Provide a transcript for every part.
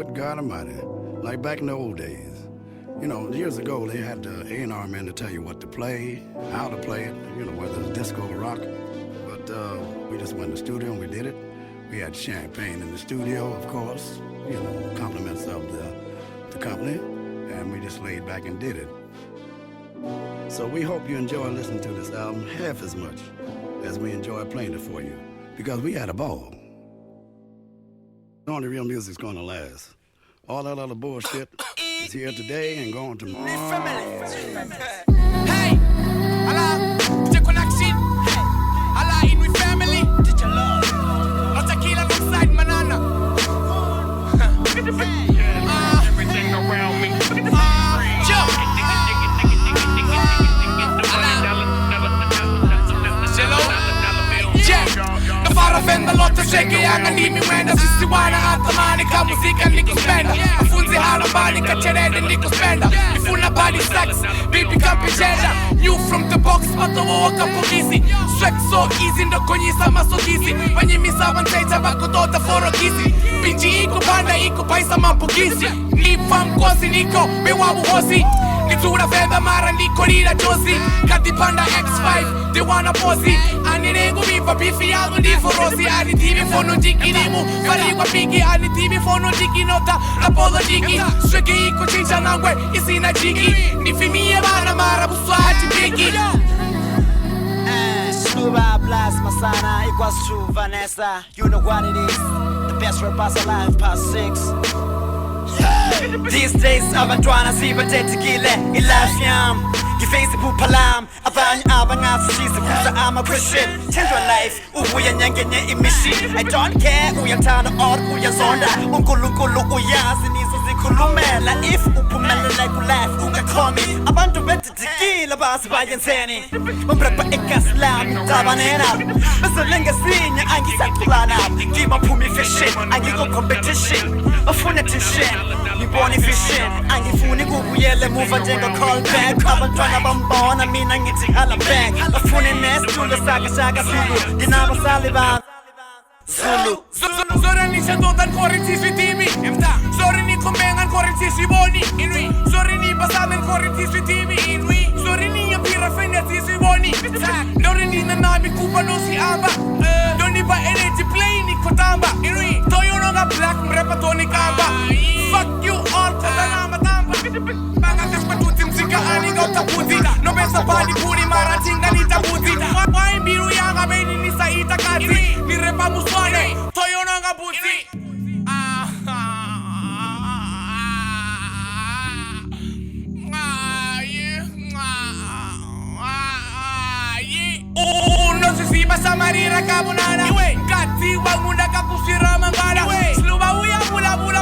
good God Almighty, like back in the old days. You know, years ago, they had the A&R man to tell you what to play, how to play it, you know, whether it's disco or rock. But we just went in the studio and we did it. We had champagne in the studio, of course, you know, compliments of the company, and we just laid back and did it. So we hope you enjoy listening to this album half as much as we enjoy playing it for you, because we had a ball. Only real music's gonna last. All that other bullshit is here today and gone tomorrow. Hey, Allah, check connection. Hey, Allah in with family. Teach love. No tequila, no side banana. Everything around me. Farafenda lotta shake yanga ndimi mwenda sisi wana atamani kama muzika nikuspenda mafunzi harabani kacharede nikuspenda ifuna body sex baby kampijenda you from the box matowoka pogisi sweat so easy ndo konyisa masogisi wanyimisa wanteja bakutota forogisi pinji iko banda iko paisa mapogisi nifa mkosi niko bewabu hosi nitura fedha mara niko lila josi katipanda X5 they wanna posi anirengu viva bifi yangu ndiforosi anitivi fono jiki nimu fariwa pigi anitivi fono jiki nota rapolo jiki sweke iko chincha nangwe isina jiki nifimie bana mara buswa hati pigi Scuba blast Masana equals to Vanessa. You know what it is. The best rappers alive past 6. These days abantwana sibathetikile ilafyam ngifacebook phalam abanye abangasisiza kuza ama-question change your life ubuya nyengenye imission I don't care uyathanda or uyazonda unkulunkulu uyazi nizo zikhulumela if uphumelela ku-life ungakhomi abantu bethetikile basi bayenseni bambrabha egasi lami tabanena besele ngesinye angisaxulana ngimaphuma ifashion angikho competition bafuna attention ngibona ifashion angifuni kubuyele muva njengo-callback abantwana bambona mina ngithi hala back bafune nesitulo shaka Zulu nginabasali bami Zulu Zora ni shadotan korinti switimi Zora ni kumengan korinti swiboni Inui Zora ni basamen korinti switimi Inui Zora ni yapira feneti swiboni Zora ni nanami kupa no si amba Doni ba energy play ni kotamba Inui Toyo noga black mrepa toni kamba Fuck you all kotanama tamba Banga despatuti mzika ani gauta puti No besa pani puri maratinga ni tabuti Wai biru yanga beni ni saita kati Ni repa muswane Toyo nanga buti No se si basa marira kabunana Kati wangunda kakusira mangana Sluba uya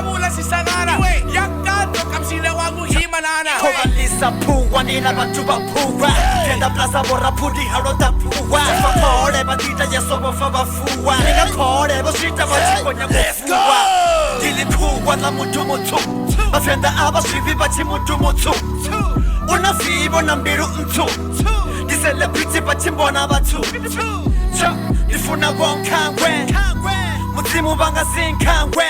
bula si sagara Yakato kamsile wangu himanana Kovalisa puwa nina bantu bapuwa Kenda plaza bora pudi harota puwa Fakore bandita yesobo fabafuwa Ninga kore boshita bachikonya kufuwa Dili puwa na mutu mutu Mafenda aba shivi bachi mutu mutu Una fibo na mbiru mtu Di celebrity bachi mbona batu Nifuna wonkangwe Mutimu banga sinkangwe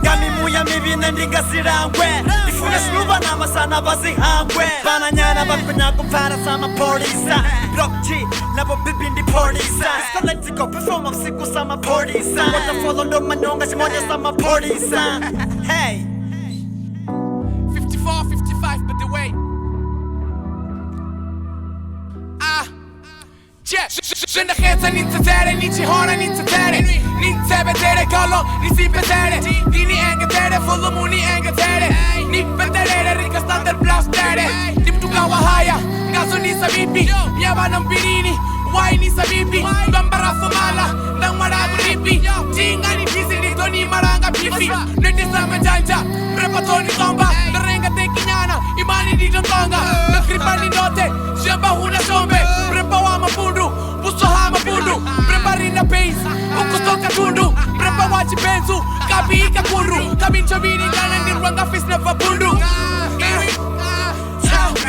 Gami muya mibine ndinga sirangwe Nifuna shluba na masana bazihangwe Bana nyana bakunya kumpara sama polisa Block G, nabo bibi ndi polisa Skoletico performance siku sama polisa Wata follow ndo manyonga shimonya sama polisa Hey 54, 55 but the way Scende genza ninza tere, nici hona ninza tere Ninza betere kallo, nisi betere Dini enge tere, fullo muni enge tere Ni betere, rika standard blast tere Nim tukawa haya, ngaso nisa bibi Yaba ng birini, why nisa bibi Gambara fumala, nang marago ripi Jinga ni bisi nito ni maranga bibi Nindi sa majanja, repato ni tomba Narenga te kinyana, imani di tonga Nagripa ni note, siya huna sombe Prepa wa mapundu, puso ha mapundu Prepa rin na base, ukusto ka tundu Prepa wachi benzu, kapi ika kuru Kabincho bini ngana nirwanga fis na fabundu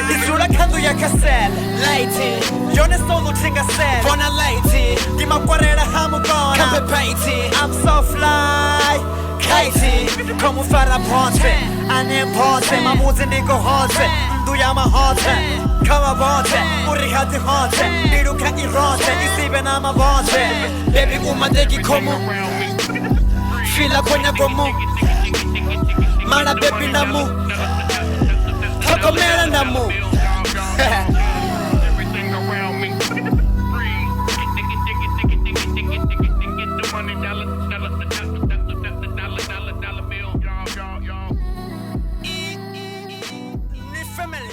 Isura kandu ya kasel Lighty Yone solo tinga sel Bona lighty Dima kwarera hamu gona Kampe paiti I'm so fly Katie, come fare ponte, ane ponte, mamuzi niko honte, nduyama honte, kama bonte, urihati honte, iruka ironte, isibe na mabonte, baby umadeki komu, fila kwenye gomu, mana baby namu, tokomera namu. Everything around me. Free. Get the money, dollar bill. Y'all. Ni family.